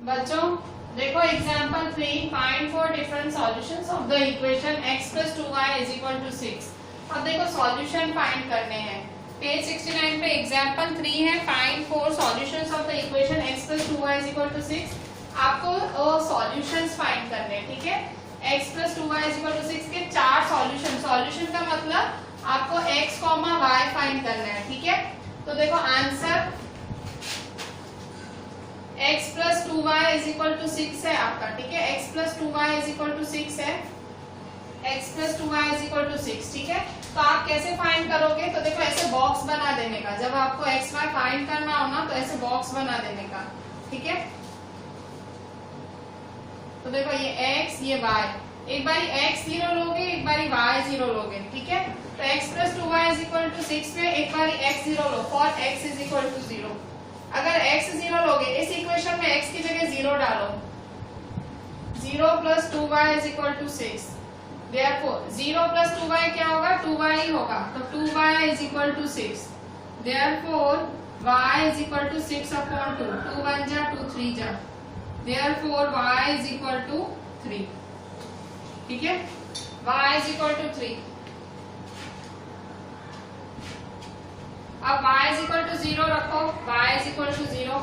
बच्चों देखो example 3 find four different solutions of the equation x + 2y = 6। अब देखो सॉल्यूशन फाइंड करने हैं। पेज 69 पे एग्जांपल 3 है, find four solutions of the equation x + 2y = 6। आपको सॉल्यूशंस फाइंड करने हैं, ठीक है। x + 2y = 6 के 4 सॉल्यूशन। सॉल्यूशन का मतलब आपको x, y फाइंड करना है, ठीक है। तो देखो आंसर x + 2y = 6 है आपका, ठीक है। x + 2y = 6 है, x + 2y = 6, ठीक है। तो आप कैसे फाइंड करोगे? तो देखो ऐसे बॉक्स बना देने का, जब आपको x y फाइंड करना हो ना तो ऐसे बॉक्स बना देने का, ठीक है। तो देखो ये x ये y, एक बारी x 0 लोगे, एक बारी y 0 लोगे, ठीक है। तो x + 2y = 6 में एक बारी x 0 लो, फॉर x = 0। अगर x 0 लोगे, इस इक्वेशन में x की जगह 0 डालो, 0 + 2y = 6। Therefore 0 + 2y क्या होगा? 2y ही होगा, तो 2y = 6। Therefore y = 6/2, 2 1 जा 2 3 जा, Therefore y = 3, ठीक है। y = 3। अब y = 0 रखो, y = 0,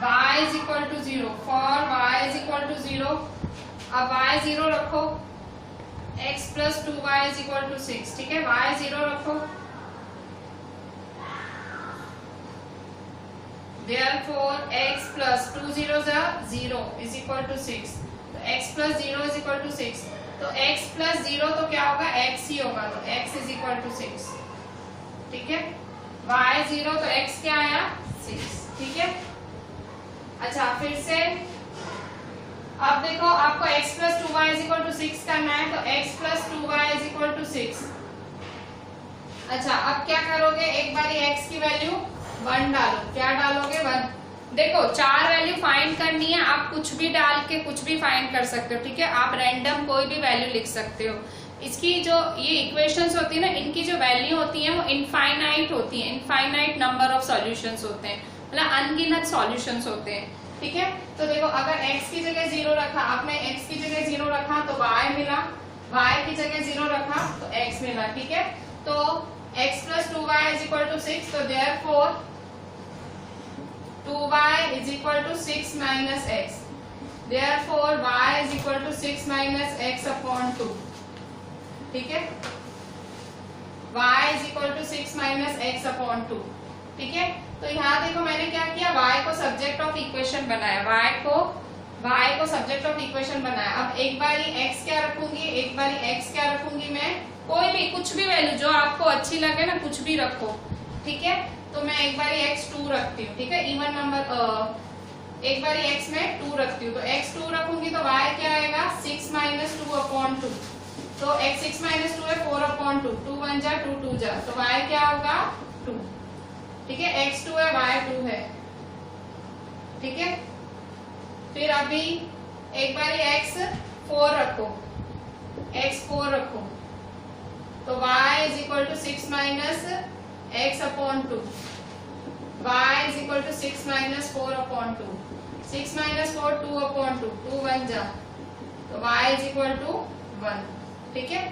y = 0, for y = 0। अब y 0 रखो, x + 2y = 6, ठीक है। y 0 रखो, therefore x + 2 0 0 = 6। तो x + 0 = 6, तो x + 0 तो क्या होगा? x ही होगा, तो x = 6, ठीक है। y 0 तो x क्या आया? 6, ठीक है। अच्छा फिर से अब देखो आपको x + 2y = 6 करना है, तो x + 2y = 6। अच्छा अब क्या करोगे? एक बारी x की वैल्यू 1 डालो, क्या डालोगे? 1। देखो 4 वैल्यू फाइंड करनी है, आप कुछ भी डाल के कुछ भी फाइंड कर सकते हो, ठीक है। आप रैंडम कोई भी वैल्यू लिख सकते हो। इसकी जो ये इक्वेशंस होती है ना, इनकी जो वैल्यू होती है वो इनफाइनाइट होती है, इनफाइनाइट नंबर ऑफ सॉल्यूशंस होते हैं, मतलब अनगिनत सॉल्यूशंस होते हैं, ठीक है। तो देखो अगर x की जगह 0 रखा आपने, x की जगह 0 रखा तो y मिला, y की जगह 0 रखा तो x मिला, ठीक है। तो x + 2y = 6, तो therefore 2y = 6 - x, therefore y = 6 - x/2, ठीक है। y = 6 - x/2, ठीक है। तो यहाँ देखो मैंने क्या किया, y को सब्जेक्ट ऑफ इक्वेशन बनाया, y को सब्जेक्ट ऑफ इक्वेशन बनाया। अब एक बारी x क्या रखूंगी, एक बारी x क्या रखूंगी मैं, कोई भी कुछ भी वैल्यू जो आपको अच्छी लगे ना, कुछ भी रखो, ठीक है। तो मैं एक बारी x 2 रखती हूँ, ठीक है। इवन नंबर एक बारी x में 2 रखती हूँ, तो x 2 रखूंगी तो y क्या आएगा? 6 - 2/2। तो x 6 - 2 है 4/2, 2 1 जा 2 2 जा, तो y क्या होगा? 2, ठीक है। x 2 है, y 2 है, ठीक है। फिर अभी एक बारी x 4 रखो, x 4 रखो, तो y = 6 - x/2, y = 6 - 4/2, 6 - 4 2/2, 2 1 जा, तो y = 1, ठीक है,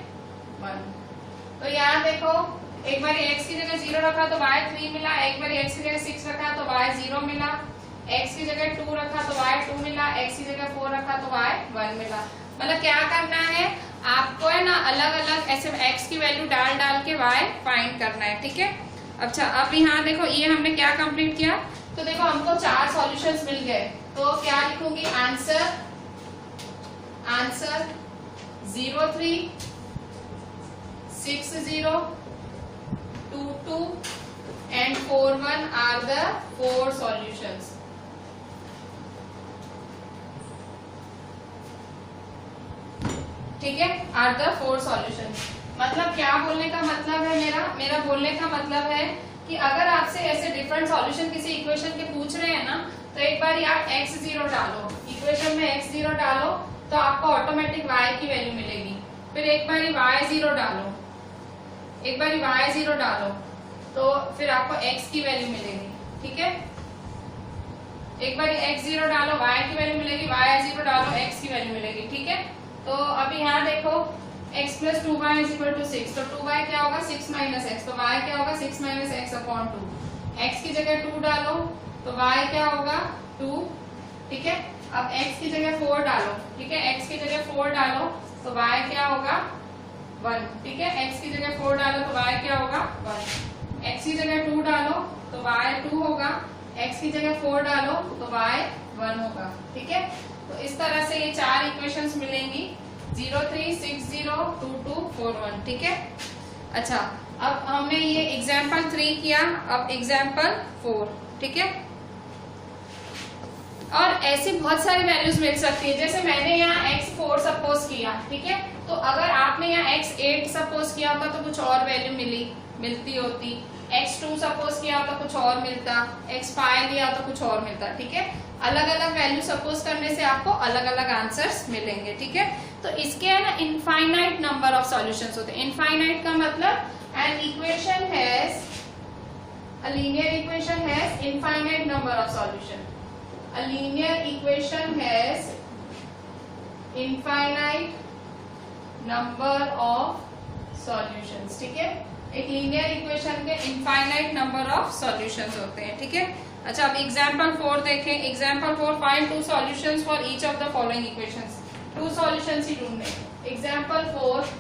1। तो यहाँ देखो एक बार x की जगह 0 रखा तो y 3 मिला, एक बार x की जगह 6 रखा तो y 0 मिला, x की जगह 2 रखा तो y 2 मिला, x की जगह 4 रखा तो y 1 मिला। मतलब क्या करना है आपको, है ना, अलग अलग ऐसे x की वैल्यू डाल डाल के y फाइंड करना है, ठीक है। अच्छा अब यहाँ देखो ये हमने क्या कंप्लीट किया, तो देखो हमको 4 सॉल्यूशंस मिल गए, तो क्या लिखूंगी? Answer 0 3 6 0 2 2 and 4 1 are the 4 solutions. ठीक है, are the 4 solutions। मतलब क्या बोलने का मतलब है मेरा बोलने का मतलब है कि अगर आपसे ऐसे डिफरेंट सॉल्यूशन किसी इक्वेशन के पूछ रहे हैं ना, तो एक बार आप x 0 डालो, इक्वेशन में x 0 डालो तो आपको ऑटोमेटिक y की वैल्यू मिलेगी। फिर एक बार y 0 डालो, एक बार y 0 डालो तो फिर आपको x की वैल्यू मिलेगी, ठीक है। एक बार x0 डालो y की वैल्यू मिलेगी, y0 डालो x की वैल्यू मिलेगी, ठीक है। तो अभी यहाँ देखो x plus 2y is equal to 6, तो 2y क्या होगा 6 माइनस एक्स, तो y क्या होगा 6 माइनस एक्स अपॉन 2। x की जगह 2 डालो तो y क्या होगा 2, ठीक है। अब x की जगह 4 डालो, ठीक है, x की जगह 4 डालो तो y क्या होगा 1, ठीक है। x की जगह 4 डालो तो y क्या होगा 1, x की जगह 2 डालो तो y 2 होगा, x की जगह 4 डालो तो y 1 होगा, ठीक है। तो इस तरह से ये 4 इक्वेशंस मिलेंगी 0, 3, 6, 0, 2, 2, 4, 1, ठीक है। अच्छा, अब हमने ये एग्जाम्पल 3 किया, अब एग्जाम्पल 4, ठीक है। और ऐसी बहुत सारी वैल्यूज मिल सकती है, जैसे मैंने यहाँ x4 सपोज किया, ठीक है। तो अगर आपने यहाँ x8 सपोज किया होता तो कुछ और वैल्यू मिलती होती, x2 सपोज किया होता कुछ और मिलता, x5 लिया तो कुछ और मिलता, ठीक है। अलग अलग वैल्यू सपोज करने से आपको अलग अलग आंसर्स मिलेंगे, ठीक है। तो इसके है ना इनफाइनाइट नंबर ऑफ सॉल्यूशंस होते हैं। इनफाइनाइट का मतलब an equation has a linear equation has infinite number of solution. A linear equation has infinite number of solutions, ठीक है। एक लीनियर इक्वेशन के इनफाइनाइट नंबर ऑफ सॉल्यूशंस होते हैं, ठीक है। अच्छा, अब एग्जांपल 4 देखें। Example 4, find 2 solutions for each of the following equations. 2 solutions ही ढूंढने। एग्जांपल 4,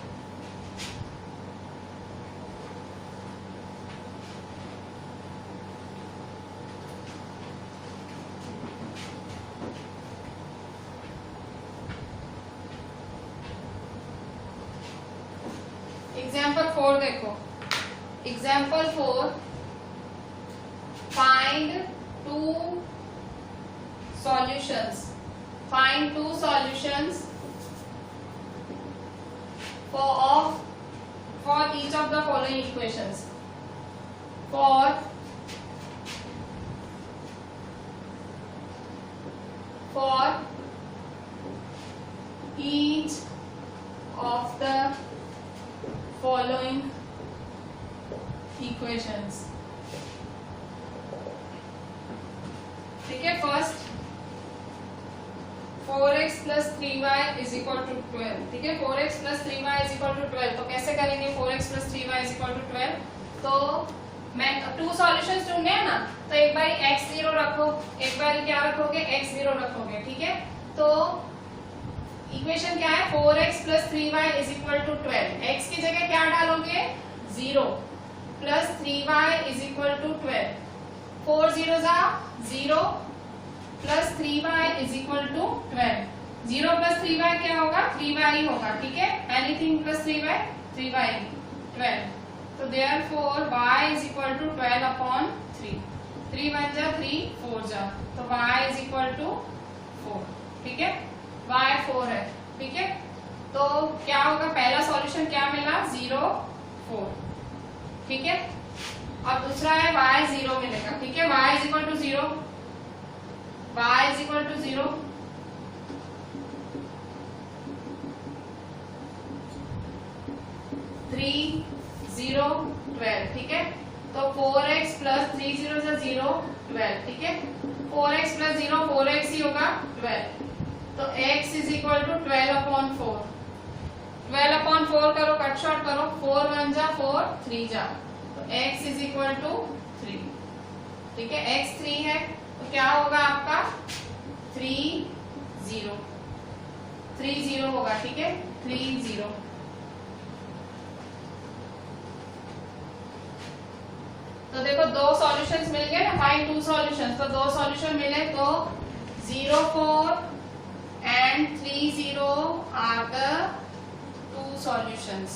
एग्जाम्पल 4 देखो। Example 4, find 2 solutions, find 2 solutions for each of the following equations. For each of the following equations, ठीक है। First 4x plus 3y is equal to 12, ठीक है। 4x plus 3y is equal to 12, तो कैसे करेंगे 4x plus 3y is equal to 12। तो मैं 2 solutions ढूंढने हैं ना, तो एक बार x0 रखो, एक बार क्या रखोगे x0 रखोगे, ठीक है। तो इक्वेशन क्या है 4x plus 3y is equal to 12। x की जगह क्या डालोगे 0 plus 3y is equal to 12। 4 0 जा 0 plus 3y is equal to 12। 0 plus 3y क्या होगा 3y होगा, ठीक है। Anything plus 3y 3y 12। तो therefore y is equal to 12 upon 3। 3 1 जा 3 4 जा, तो y इज इक्वल टू 4, ठीक है। y 4 है, ठीक है। तो क्या होगा पहला सॉल्यूशन क्या मिला 0 4, ठीक है। अब दूसरा है y 0 मिलेगा, ठीक है। y is equal to 0, y is equal to 0, three 0 12, ठीक है। तो 4x प्लस 3 0 से 0 12, ठीक है। 4x प्लस 0 4x ही होगा 12। तो x is equal to 12 upon 4। 12 upon 4 करो, कट शॉर्ट करो, 4 1 जा 4 3 जा, तो x इज इक्वल टू 3, ठीक है। x 3 है तो क्या होगा आपका 3 0 3 0 होगा, ठीक है। 3 0। तो देखो 2 सॉल्यूशंस मिल गए ना, फाइंड 2 सॉल्यूशंस। तो 2 सॉल्यूशन मिले तो 0 4 and 3 0 are the 2 solutions.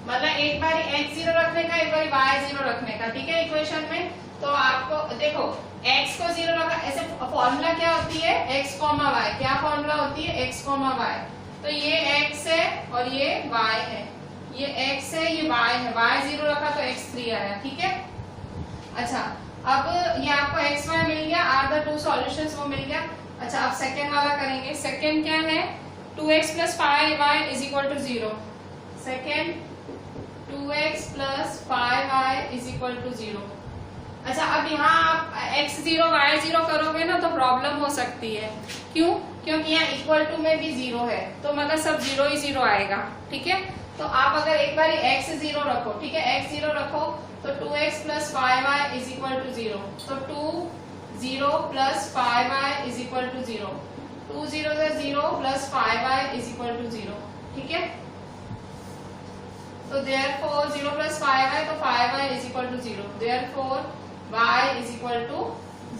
मतलब एक बार x0 रखने का, एक बार y0 रखने का, ठीक है। इक्वेशन में तो आपको देखो x को 0 रखा, ऐसे फॉर्मूला क्या होती है x, y। क्या फॉर्मूला होती है x, y। तो ये x है और ये y है, ये x है ये y है, y0 रखा तो x3 आया, ठीक है। अच्छा, अब ये आपको x y मिल गया, आर द 2 सॉल्यूशंस वो मिल गया। अच्छा, अब सेकंड वाला करेंगे। सेकंड क्या है 2x plus 5y is equal to 0। Second 2x plus 5y is equal to 0। अच्छा, अब यहाँ आप x0 y0 करोगे ना तो प्रॉब्लम हो सकती है। क्यों? क्योंकि यहाँ इक्वल टू में भी 0 है, तो मतलब सब 0 ही 0 आएगा। ठीक है, तो आप अगर एक बार x0 रखो, ठीक है, x0 रखो तो 2x plus 5y is equal to 0। तो 2 0 plus 5y is equal to 0। 2 0 0 plus 5y is equal to 0। ठीक है, तो therefore 0 प्लस 5y तो 5y is equal to 0। therefore y is equal to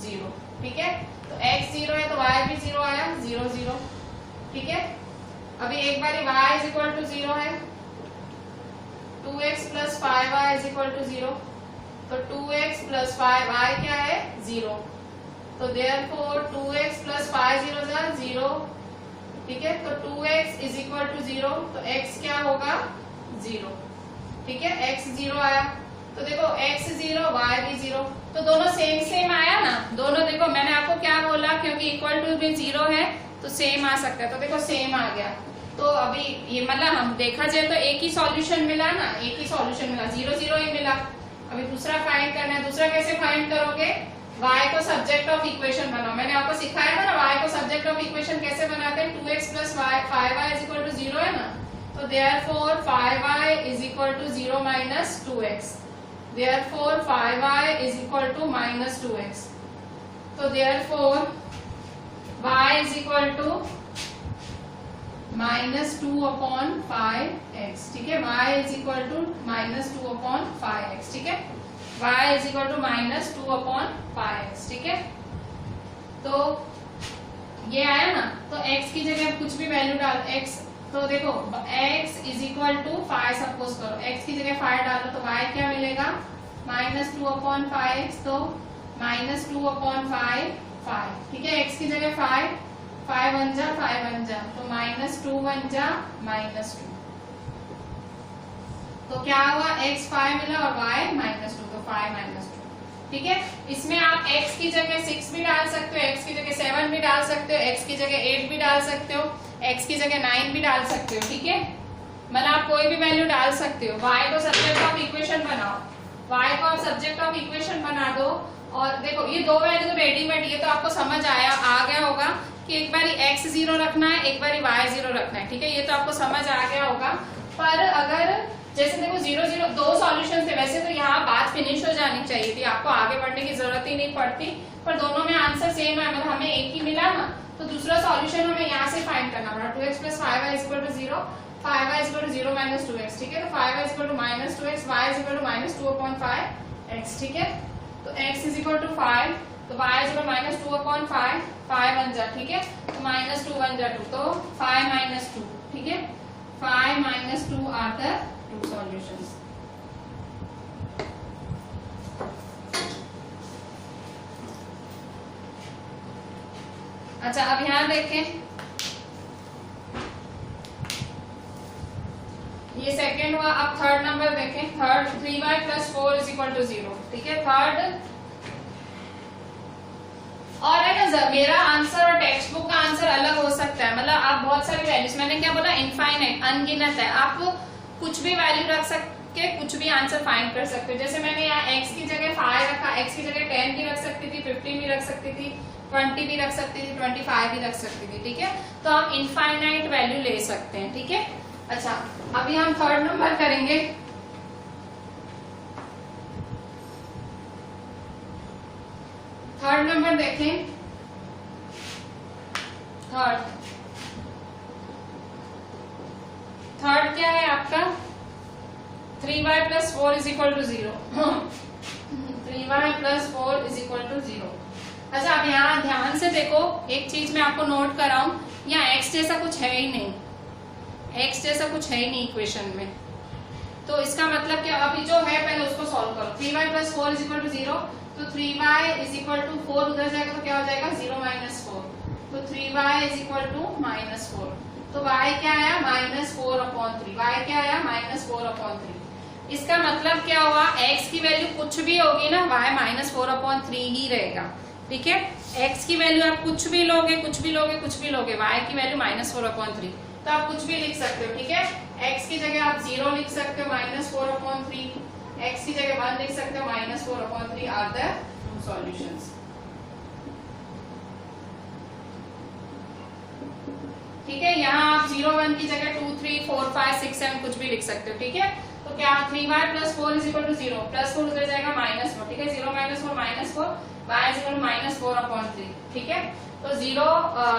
0। ठीक है, तो x 0 है तो y भी 0 आया, 0 0। ठीक है, अभी एक बार y इज इक्वल टू 0 है, 2x plus 5y is equal to 0। तो 2x प्लस 5y क्या है? 0। तो therefore 2x प्लस 5 0 0। ठीक है, तो 2x इज इक्वल टू 0, तो x क्या होगा? 0। ठीक है, x 0 आया, तो देखो x 0 y भी 0, तो दोनों सेम सेम आया ना। दोनों देखो, मैंने आपको क्या बोला, क्योंकि इक्वल टू भी 0 है तो सेम आ सकता है, तो देखो सेम आ गया। तो अभी ये मतलब हम देखा जाए तो एक ही सॉल्यूशन मिला ना, एक ही सॉल्यूशन मिला, 0 0 ही मिला। अभी दूसरा फाइंड करना है। दूसरा कैसे फाइंड करोगे? y को सब्जेक्ट ऑफ इक्वेशन बनाओ। मैंने आपको सिखाया था ना y को सब्जेक्ट ऑफ इक्वेशन कैसे बनाते हैं। 2x plus 5y is equal to 0 है ना, तो therefore 5y is equal to 0 minus 2x। therefore 5y is equal to minus 2x। तो therefore y is equal to minus 2 upon 5x। ठीक है, y is equal to minus 2 upon 5x। ठीक है, y is equal to minus 2 upon 5x। ठीक है, तो ये आया ना, तो x की जगह कुछ भी वैल्यू डाल, x तो देखो x is equal to 5 suppose करो, x की जगह 5 डालो तो y क्या मिलेगा? माइनस 2 अपॉन 5x, तो माइनस 2 अपॉन 5। ठीक है, x की जगह 5 1 जा 5 1 जा, तो माइनस 2 1 जा माइनस 2। तो क्या हुआ? x 5 मिला और y माइनस 2, तो 5 माइनस 2। ठीक है, इसमें आप x की जगह 6 भी डाल सकते हो, x की जगह 7 भी डाल सकते हो, x की जगह 8 भी डाल सकते हो, x की जगह 9 भी डाल सकते हो। ठीक है, मतलब आप कोई भी वैल्यू डाल सकते हो। y को सब्जेक्ट ऑफ इक्वेशन बनाओ, y को आप सब्जेक्ट ऑफ इक्वेशन बना दो। और देखो ये दो वैल्यू तो रेडीमेड, ये तो आपको समझ आ गया होगा कि एक बारी x 0 रखना है, एक बारी y 0 रखना है। ठीक है, ये तो आपको समझ आ गया होगा। पर अगर जैसे देखो 0 0 दो सॉल्यूशन थे, वैसे तो यहाँ बात फिनिश हो जानी चाहिए थी, आपको आगे बढ़ने की जरूरत ही नहीं पड़ती, पर दोनों में आंसर सेम है, मतलब हमें एक ही मिला ना, तो दूसरा सॉल्यूशन हमें यहाँ से फाइंड करना पड़ा। 2x plus 5y is equal to 0, 5y is equal to 0 minus 2x। ठीक है, तो 5y is equal to minus 2x, y is equal to minus 2 upon 5x। ठीक है, तो x इज इक्वल टू 5, तो y is equal minus 2 upon 5, 5 1 जा। ठीक है, तो माइनस 2 1 जा 2, तो 5 माइनस 2। ठीक है, 5 minus 2 are the two solutions. अच्छा, अब यहां देखें, ये सेकंड हुआ। अब थर्ड नंबर देखें। Third 3y plus 4 is equal to 0। ठीक है, थर्ड और है ना, मेरा आंसर और टेक्स्ट बुक का आंसर अलग हो सकता है। मतलब आप बहुत सारी वैल्यूज, मैंने क्या बोला, इनफाइनाइट, अनगिनत है, आप कुछ भी वैल्यू रख सकते, कुछ भी आंसर फाइंड कर सकते हो। जैसे मैंने यहाँ x की जगह 5 रखा, x की जगह 10 भी रख सकती थी, 15 भी रख सकती थी, 20 भी रख सकती थी, 25 भी रख सकती थी। ठीक है, तो आप इनफाइनाइट वैल्यू ले सकते हैं। ठीक है, अच्छा अभी हम थर्ड नंबर करेंगे। थर्ड नंबर देखें। थर्ड क्या है आपका? 3y plus 4 is equal to 0। 3y plus 4 is equal to 0। अच्छा, अब यहाँ ध्यान से देखो, एक चीज मैं आपको नोट कराऊं, यहाँ x जैसा कुछ है ही नहीं, x जैसा कुछ है ही नहीं इक्वेशन में। तो इसका मतलब क्या, अभी जो है पहले उसको सॉल्व करो। 3y plus 4 is equal to 0, तो 3y इज इक्वल टू 4 उधर जाएगा तो क्या हो जाएगा? 0 माइनस 4, तो 3y is equal to minus 4। तो y क्या आया? Minus 4 upon 3। y क्या आया? Minus 4 upon 3। इसका मतलब क्या हुआ, x की वैल्यू कुछ भी होगी ना, y माइनस 4 अपॉन 3 ही रहेगा। ठीक है। x की वैल्यू आप कुछ भी लोगे, कुछ भी लोगे, कुछ भी लोगे, y की वैल्यू -4/3, तो आप कुछ भी लिख सकते हो, ठीक है। x की जगह आप 0 लिख सकते हो, -4/3, x की जगह 1 लिख सकते हो, -4/3 आर द सॉल्यूशंस। ठीक है, यहाँ आप 0, 1 की जगह 2, 3, 4, 5, 6, 7 कुछ भी लिख सकते हो, ठीक है। तो क्या 3y + 4 = 0, +4 उधर जाएगा -4, ठीक है। 0 - 4 -4, y = -4/3, ठीक है। तो 0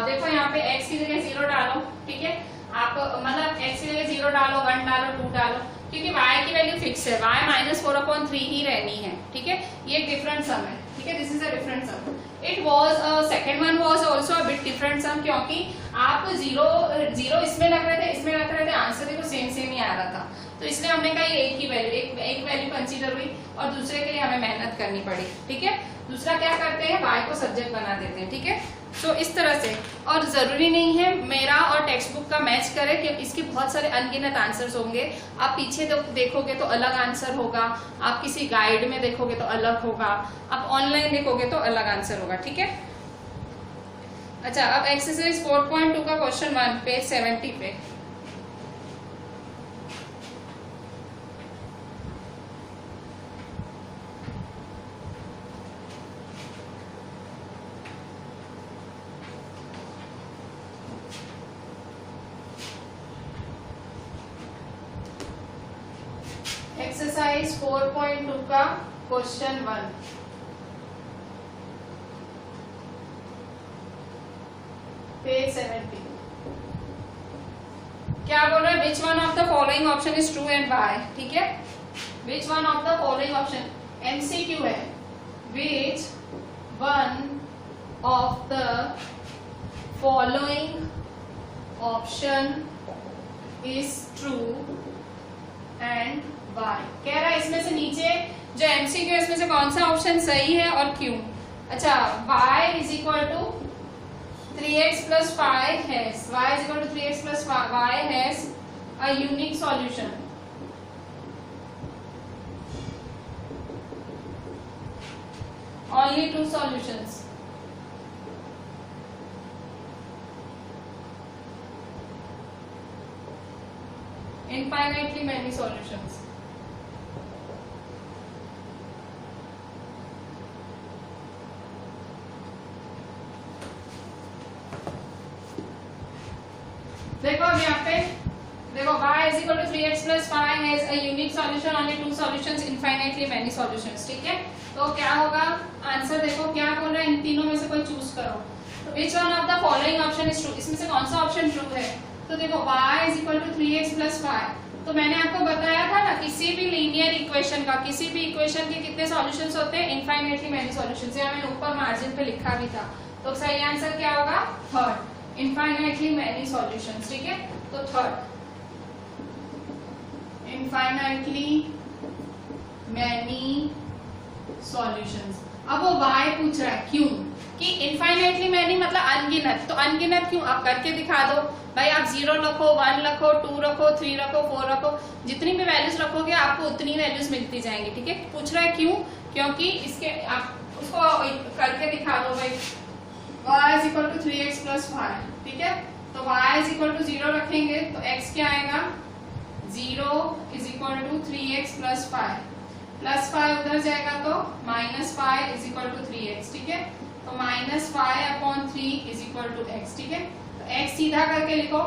देखो यहाँ पे x की जगह 0 डालो, ठीक है। आप मतलब x की जगह 0 डालो, 1 डालो, 2 डालो, क्योंकि y की वैल्यू फिक्स है, y -4/3 ही रहनी है, ठीक है। ये एक डिफरेंट सम है, ठीक है। This is a different sum. It was second one was also a bit different sum, क्योंकि आप 0 इसमें लग रहे थे, इसमें लग रहे थे, आंसर देखो सेम ही आ रहा था, तो इसलिए हमने कहा ये एक ही वैल्यू, एक वैल्यू कंसीडर हुई और दूसरे के लिए हमें मेहनत करनी पड़ी, ठीक है। दूसरा क्या करते हैं, y को सब्जेक्ट बना देते हैं, ठीक है। तो इस तरह से, और जरूरी नहीं है मेरा और टेक्स्ट बुक का मैच करे, कि इसके बहुत सारे अनगिनत आंसर्स होंगे। आप पीछे देखोगे तो अलग आंसर होगा, आप किसी गाइड में देखोगे तो अलग होगा, आप ऑनलाइन देखोगे तो अलग आंसर होगा, ठीक है। अच्छा, अब एक्सरसाइज 4.2 का क्वेश्चन 1 पेज 70 पे। एक्सरसाइज 4.2 का क्वेश्चन 1, पेज 70। क्या बोल रहा है, which one of the following option is true and why, ठीक है। Which one of the following option, MCQ है, which one of the following option is true and why. कह रहा है इसमें से नीचे जो एमसीक्यू है इसमें से कौन सा ऑप्शन सही है और क्यों। अच्छा, y = 3x + 5 has, y = 3x + 5 has a unique solution. Only 2 solutions. Infinitely many solutions. देखो अब यहाँ पे देखो y = 3x + 5 has a unique solution, only 2 solutions, infinitely many solutions, ठीक है। तो क्या होगा आंसर, देखो क्या बोल रहा है, इन तीनों में से कोई चूज करो। तो which one of the following option is true, इसमें से कौन सा ऑप्शन ट्रू है। तो देखो y = 3x + 5, तो मैंने आपको बताया था ना, किसी भी लीनियर इक्वेशन का, किसी भी इक्वेशन के कितने सॉल्यूशंस होते हैं, इनफाइनाइटली मेनी सॉल्यूशंस। ये मैंने ऊपर मार्जिन पे लिखा भी था। तो सही आंसर क्या होगा, थर्ड, इनफाइनाइटली मेनी सॉल्यूशंस, ठीक है। तो थर्ड, इनफाइनाइटली मेनी सॉल्यूशंस। अब वो y पूछ रहा है क्यों, कि इनफाइनाइटली मेनी मतलब अनगिनत, तो अनगिनत क्यों, आप करके दिखा दो भाई। आप 0 रखो, 1 रखो, 2 रखो, 3 रखो, 4 रखो, जितनी भी वैल्यूज रखोगे आपको उतनी वैल्यूज मिलती जाएंगी, ठीक है। पूछ रहा है क्यों, क्योंकि इसके आप उसको करके दिखा दो भाई। y = 3x + 5, ठीक है। तो y = 0 रखेंगे तो x क्या आएगा, 0 = 3x + 5, +5 उधर जाएगा तो -5 = 3x, ठीक है। तो -5/3 = x, ठीक है। तो x सीधा करके लिखो,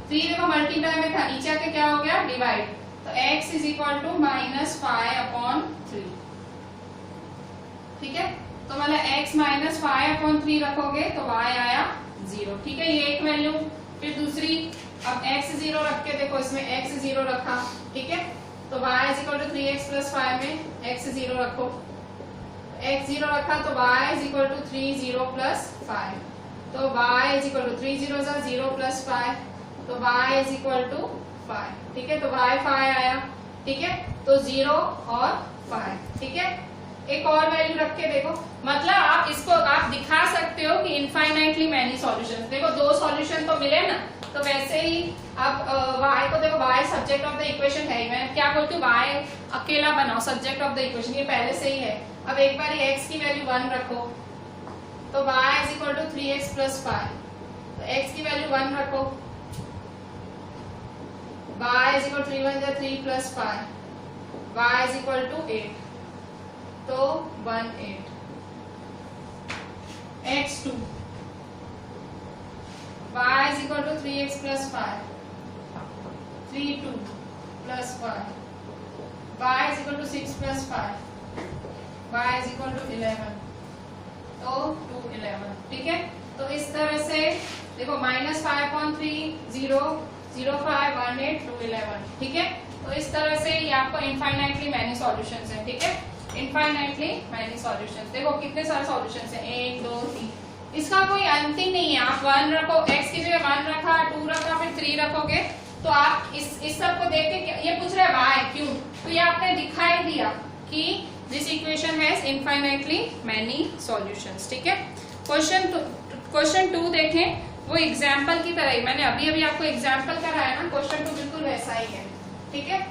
3 देखो मल्टीप्लाई में था, नीचे आके क्या हो गया, डिवाइड, तो x = -5/3, ठीक है। तो मतलब x -5/3 रखोगे तो y आया 0, ठीक है। ये एक वैल्यू। फिर दूसरी, अब x 0 रख के देखो, इसमें x 0 रखा, ठीक है। तो y = 3x + 5 में x 0 रखो, x 0 रखा तो y = 3 0 + 5, तो y = 3 0 0 + 5, तो y = 5, ठीक है। तो y 5 आया, ठीक है। तो 0 और 5, ठीक है। एक और वैल्यू रख के देखो, मतलब आप इसको आप दिखा सकते हो कि इनफाइनाइटली मेनी सॉल्यूशंस। देखो 2 सॉल्यूशन तो मिले ना, तो वैसे ही आप y को देखो, y subject of the equation है ही, मैं क्या बोलती हूँ, y अकेला बनाओ सब्जेक्ट ऑफ द इक्वेशन, ये पहले से ही है। अब एक बार x की वैल्यू 1 रखो, तो y is equal to 3x plus 5, तो x की वैल्यू 1 रखो, y is equal 3 1 3 plus 5, y is equal to 8, तो 1 8, x2 y is equal to 3x plus 5, 3 2 plus 5, y is equal to 6 plus 5, y is equal to 11, तो 2 11, ठीक है। तो इस तरह से देखो -5.3 0 0 5 1 8 2 11, ठीक है। तो इस तरह से ये आपको इनफाइनाइटली मैनी सॉल्यूशंस हैं, ठीक है, इनफाइनाइटली मैनी सॉल्यूशंस। देखो कितने सारे सॉल्यूशंस हैं, 1 2 3, इसका कोई अंत ही नहीं है। आप 1 रखो, x की जगह 1 रखा, 2 रखा, फिर 3 रखोगे, तो आप इस सब को देख के ये पूछ रहे हैं y क्यों, तो ये आपने दिखाई दिया कि this equation has infinitely many solutions, ठीक है। क्वेश्चन 2 देखें, वो एग्जाम्पल की तरह ही, मैंने अभी अभी आपको एग्जाम्पल कराया ना, क्वेश्चन 2 बिल्कुल वैसा ही है, ठीक है।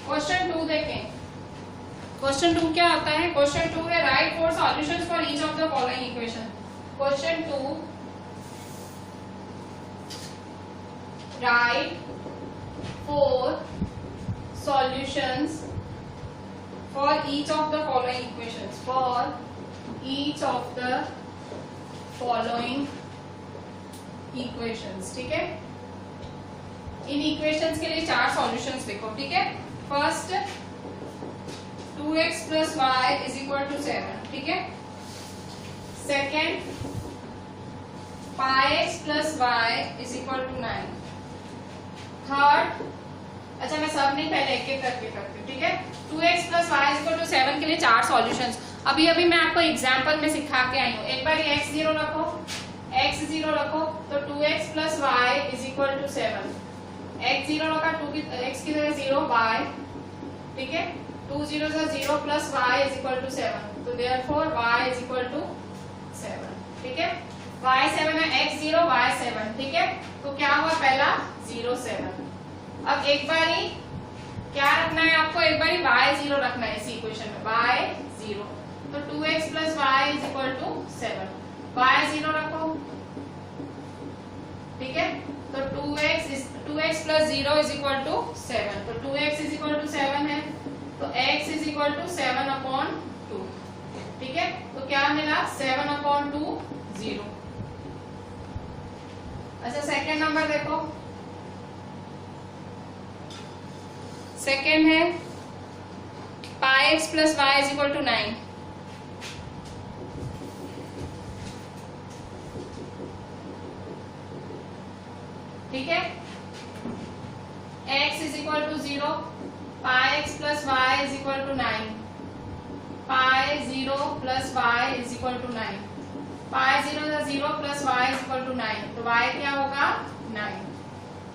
क्वेश्चन 2 देखें, क्वेश्चन 2 क्या आता है, क्वेश्चन 2 है right 4 solutions for each of the following equation. Question 2, right 4 solutions for each of the following equations, for each of the following equations, ठीक है। इन इक्वेशंस के लिए 4 सॉल्यूशंस देखो, ठीक है। First 2x plus y is equal to 7, ठीक है। Second 5x plus y is equal to 9। Third, अच्छा मैं सब नहीं, पहले एक एक करके करती हूँ, ठीक है। 2x plus y is equal to 7 के लिए 4 सॉल्यूशंस अभी अभी मैं आपको एग्जाम्पल में सिखा के आई हूँ। एक बार x0 रखो, x0 रखो, तो 2x plus y is equal to 7, x0 रखा, x की जगह 0 y, ठीक है, 2 0 से 0 plus y is equal to 7, तो therefore y is equal to 7, ठीक है। y 7 है, x0 y 7, ठीक है। तो क्या हुआ, पहला 0 7। अब एक बारी क्या रखना है आपको, एक बारी y0 रखना है इसी इक्वेशन में, y0, तो 2x plus y is equal to 7, y0 रखो, ठीक है। तो 2x plus 0 is equal to 7, तो 2x इज इक्वल टू 7 है, तो x इज इक्वल टू 7/2, ठीक है। तो क्या मिला, 7/2 0। अच्छा सेकेंड नंबर देखो, सेकेंड है πx plus y is equal to 9, ठीक है। x is equal to 0, πx plus y is equal to 9, π0 plus y is equal to 9, π0 0 plus y is equal to 9, तो y क्या होगा, 9,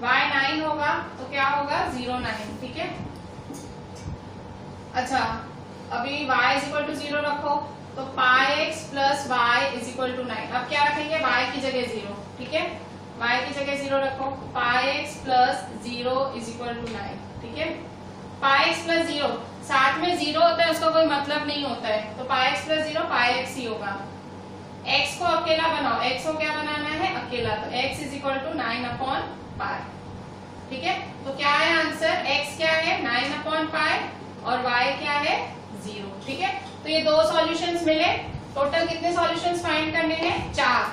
y 9 होगा, तो क्या होगा 0 9, ठीक है। अच्छा अभी y इज इक्वल टू 0 रखो, तो πx plus y is equal to 9, अब क्या रखेंगे, y की जगह 0, ठीक है, y की जगह 0 रखो, πx plus 0 is equal to 9, ठीक है। πx प्लस 0, साथ में 0 होता है उसका कोई मतलब नहीं होता है, तो πx प्लस 0 πx ही होगा। x को अकेला बनाओ, x को क्या बनाना है, अकेला, तो x इज इक्वल टू 9/π, ठीक है। तो क्या है आंसर, x क्या है 9/π और y क्या है 0, ठीक है। तो ये 2 सॉल्यूशंस मिले, टोटल कितने सॉल्यूशंस फाइंड करने हैं, 4।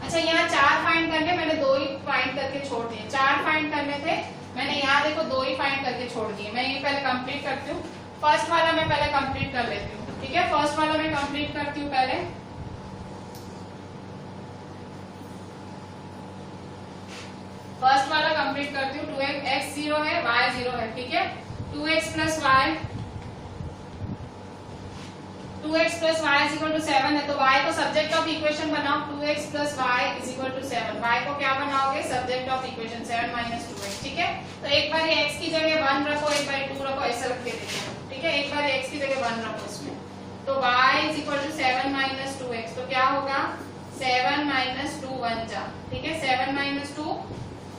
अच्छा यहाँ 4 फाइंड करने, मैंने 2 ही फाइंड करके छोड़ दिए, 4 फाइंड करने थे, मैंने यहाँ देखो 2 ही फाइंड करके छोड़ दिए। मैं ये पहले कंप्लीट करती हूँ, फर्स्ट वाला मैं पहले कंप्लीट कर लेती हूँ, ठीक है। फर्स्ट वाला मैं कंप्लीट करती हूँ पहले, फर्स्ट वाला कंप्लीट करती हूँ। 2x 0 है, y 0 है, ठीक है। 2x plus y, 2x plus y is equal to 7 है, तो y को सब्जेक्ट ऑफ इक्वेशन बनाओ, 2x plus y is equal to 7, y को क्या बनाओगे, subject of equation 7 minus 2x, ठीक है। तो एक बार x की जगह 1 रखो, एक बार 2 रखो, ऐसा रख के देखो, ठीक है। एक बार x की जगह 1 रखो इसमें, तो y is equal to 7 minus 2x, तो क्या होगा 7 माइनस 2 1 जा, ठीक है 7 माइनस 2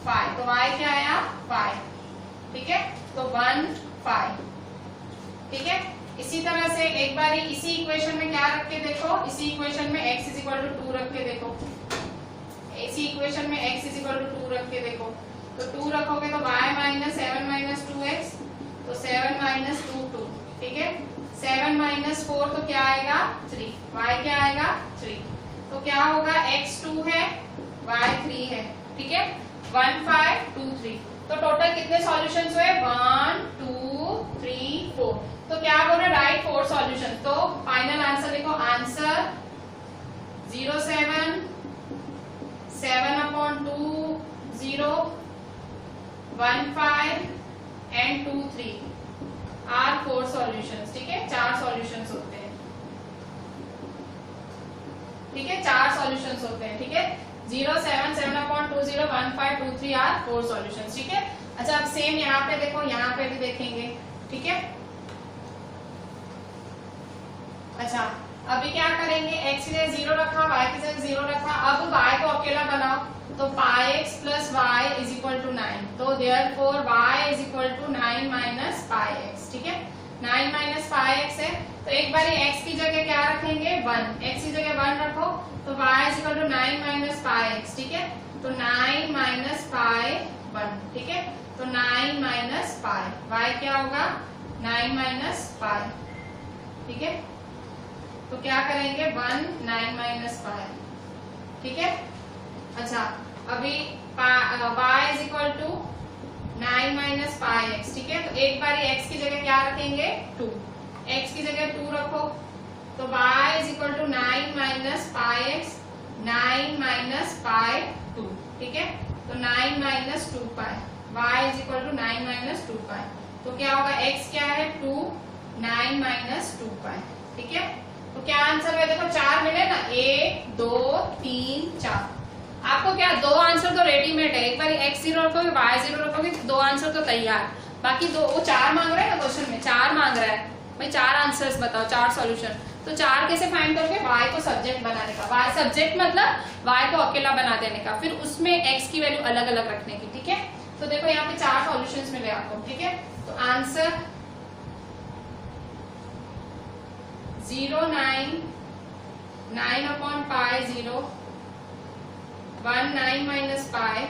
5, तो y क्या आया 5, ठीक है तो 1 5, ठीक है। इसी तरह से एक बार इसी इक्वेशन में क्या रख के देखो, इसी इक्वेशन में x इज इक्वल टू 2 रख के देखो, इसी इक्वेशन में x इज इक्वल टू 2 रख के देखो, तो 2 रखोगे तो y माइनस 7 माइनस 2x, तो 7 माइनस 2 2, ठीक है 7 माइनस 4 तो क्या आएगा 3, y क्या आएगा 3, तो क्या होगा x 2 है y 3 है, ठीक है 1 5 2 3, तो टोटल कितने सॉल्यूशंस हुए 1 2 3 4, तो क्या बोल रहे राइट 4 सॉल्यूशन, तो फाइनल आंसर लिखो, answer 0 7 7 upon 2 0 1 5 and 2 3 are 4 solutions, ठीक है 4 सॉल्यूशंस होते हैं, ठीक है 4 सॉल्यूशंस होते हैं, ठीक है 0 7 7 upon 2 0 1 5 2 3 आर 4 सॉल्यूशंस, ठीक है। अच्छा अब सेम यहाँ पे देखो, यहाँ पे भी देखेंगे, ठीक है। अच्छा अभी क्या करेंगे, x की जगह 0 रखा, y की जगह 0 रखा, अब y को अकेला बनाओ, तो πx plus y is equal to 9, तो therefore y is equal to 9 minus πx, ठीक है 9 माइनस πx है, तो एक बार x की जगह क्या रखेंगे 1, x की जगह 1 रखो, तो y is equal to 9 minus πx, ठीक है तो 9 माइनस पाई 1, ठीक है तो 9 माइनस पाई, y क्या होगा 9 माइनस पाई, ठीक है तो क्या करेंगे 1 9 माइनस पाई, ठीक है। अच्छा अभी y is equal to 9 minus pi x, ठीक है तो एक बार x की जगह क्या रखेंगे 2, x की जगह 2 रखो, तो y is equal to 9 minus pi x, 9 minus pi 2, ठीक है तो 9 minus 2 pi, y is equal to 9 minus 2 pi, तो क्या होगा x क्या है 2 9 माइनस 2 पाई, ठीक है तो क्या आंसर है देखो 4 मिले ना, 1 2 3 4, आपको क्या 2 आंसर तो रेडीमेड है, एक बार x 0 रखोगे y 0 रखोगे 2 आंसर तो तैयार, बाकी 2 वो 4 मांग रहा है ना क्वेश्चन में, 4 मांग रहा है भाई 4 आंसर्स बताओ 4 सॉल्यूशन, तो 4 कैसे फाइंड करोगे y को सब्जेक्ट बनाने का, y सब्जेक्ट मतलब y को अकेला बना देने का, फिर उसमें x की वैल्यू अलग अलग रखने की, ठीक है तो देखो यहाँ पे 4 सॉल्यूशंस मिले आपको, ठीक है तो answer 0 9 9 upon pi 0 1 9 minus pi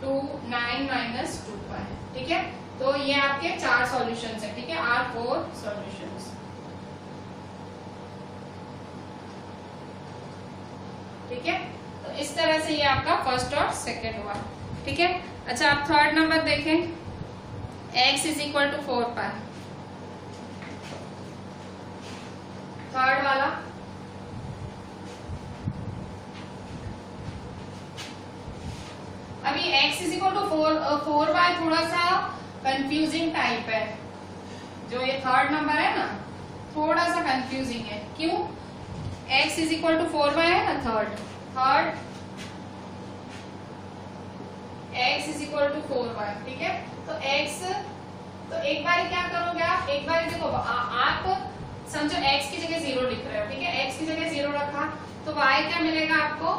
2 9 minus 2 पाई, ठीक है तो ये आपके 4 सॉल्यूशंस है, ठीक है आर 4 सॉल्यूशंस, ठीक है तो इस तरह से ये आपका फर्स्ट और सेकंड हुआ, ठीक है। अच्छा आप थर्ड नंबर देखें, x is equal to 4 pi, third वाला अभी x is equal to 4 by थोड़ा सा कंफ्यूजिंग टाइप है, जो ये थर्ड नंबर है ना थोड़ा सा कंफ्यूजिंग है, क्यों x is equal to 4 by है ना third x is equal to 4 by, ठीक है तो x तो एक बार क्या करोगे आप, एक बार देखो आप समझो x की जगह 0 लिख रहे हो, ठीक है x की जगह 0 रखा तो y क्या मिलेगा आपको,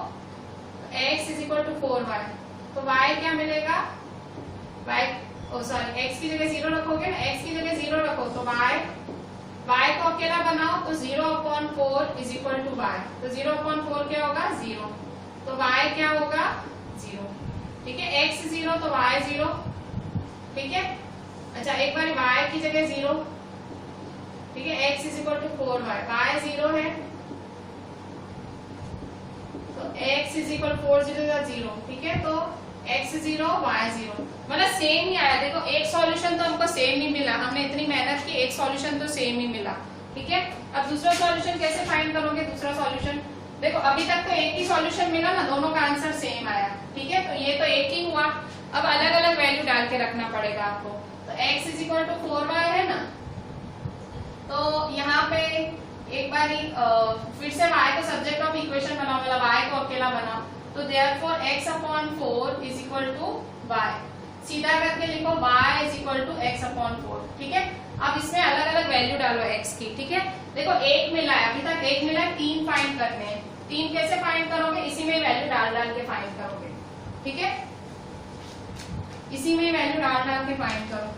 x is equal to 4y, तो y क्या मिलेगा y x की जगह 0 रखोगे ना, x की जगह 0 रखो तो y को अकेला बनाओ तो 0 upon 4 is equal to y, तो 0 अपॉन 4 क्या होगा 0, तो y क्या होगा 0, ठीक है x 0 तो y 0, ठीक है। अच्छा एक बार y की जगह 0, ठीक है x is equal to 4y, y 0 है तो x इज इक्वल 4 0, ठीक है तो x 0 y 0, मतलब सेम ही आया, देखो एक सॉल्यूशन तो हमको सेम ही मिला, हमने इतनी मेहनत की एक सॉल्यूशन तो सेम ही मिला, ठीक है। अब दूसरा सॉल्यूशन कैसे फाइंड करोगे, दूसरा सॉल्यूशन देखो अभी तक तो एक ही सॉल्यूशन मिला ना, दोनों का आंसर सेम आया, ठीक है तो ये तो एक ही हुआ, अब अलग अलग वैल्यू डाल के रखना पड़ेगा आपको, तो x is equal to 4y है ना, तो यहाँ पे एक बार फिर से y को सब्जेक्ट ऑफ इक्वेशन बनाओ, मतलब y को अकेला बनाओ, तो therefore x upon 4 is equal to y, सीधा करके लिखो y is equal to x upon 4, ठीक है अब इसमें अलग अलग वैल्यू डालो x की, ठीक है। देखो 1 मिला है, अभी तक 1 मिला है, 3 फाइंड करने हैं। 3 कैसे फाइंड करोगे, इसी में वैल्यू डाल डाल के फाइंड करोगे, ठीक है। इसी में वैल्यू डाल डाल के फाइंड करो।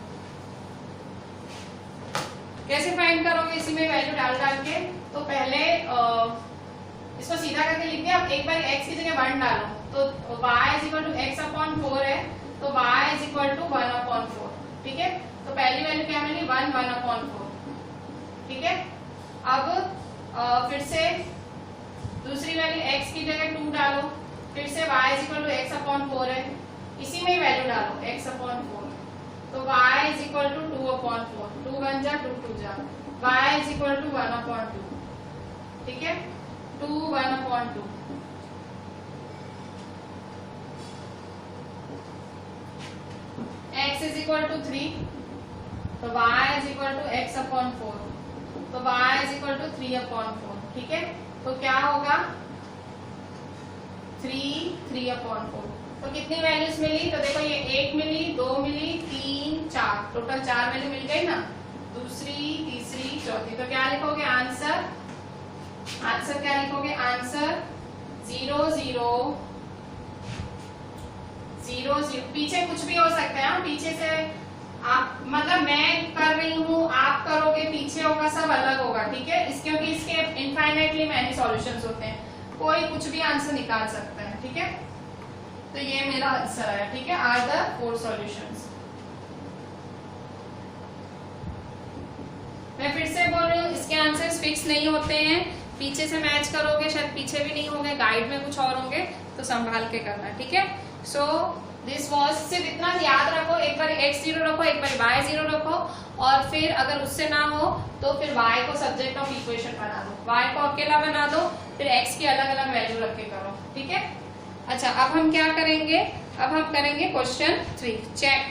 कैसे फाइंड करोगे, इसी में वैल्यू डाल डाल के। तो पहले इसको सीधा करके लिख दिया। अब एक बार x की जगह 1 डालो, तो y is equal to x upon 4 है, तो y is equal to 1 upon 4, ठीक है। तो पहली वैल्यू क्या मिली, 1 1 अपॉन 4, ठीक है। अब फिर से दूसरी वैल्यू x की जगह 2 डालो, फिर से y is equal to x upon 4 है, इसी में ही वैल्यू डालो x अपॉन 4, तो y is equal to 2 upon 4, 2 1 जा 2 2 जा, y is equal to 1 upon 2, ठीक है। 2 1 upon 2, x is equal to 3, तो y is equal to x upon 4, तो y is equal to 3 upon 4, ठीक है। तो क्या होगा, 3 अपॉन 4। तो कितनी वैल्यूज मिली, तो देखो ये 1 मिली, 2 मिली, 3 4, टोटल 4 वैल्यू मिल गई ना, दूसरी तीसरी चौथी। तो क्या लिखोगे आंसर, आंसर क्या लिखोगे, आंसर 0 0 0 0। पीछे कुछ भी हो सकता है, पीछे से आप, मतलब मैं कर रही हूँ, आप करोगे, पीछे होगा, सब अलग होगा, ठीक है। इस क्योंकि इसके इनफाइनाइटली मैनी सॉल्यूशंस होते हैं, कोई कुछ भी आंसर निकाल सकता है, ठीक है। तो ये मेरा आंसर आया, ठीक है, आर द 4 सॉल्यूशंस। मैं फिर से बोल रही हूँ, इसके आंसर्स फिक्स नहीं होते हैं, पीछे से मैच करोगे, शायद पीछे भी नहीं होंगे, गाइड में कुछ और होंगे, तो संभाल के करना, ठीक है। सो दिस वॉज, सिर्फ इतना याद रखो, एक बार x 0 रखो, एक बार y 0 रखो, और फिर अगर उससे ना हो तो फिर y को सब्जेक्ट ऑफ इक्वेशन बना दो, y को अकेला बना दो, फिर x की अलग अलग वैल्यू रख के करो, ठीक है। अच्छा, अब हम क्या करेंगे, अब हम करेंगे क्वेश्चन 3 चेक,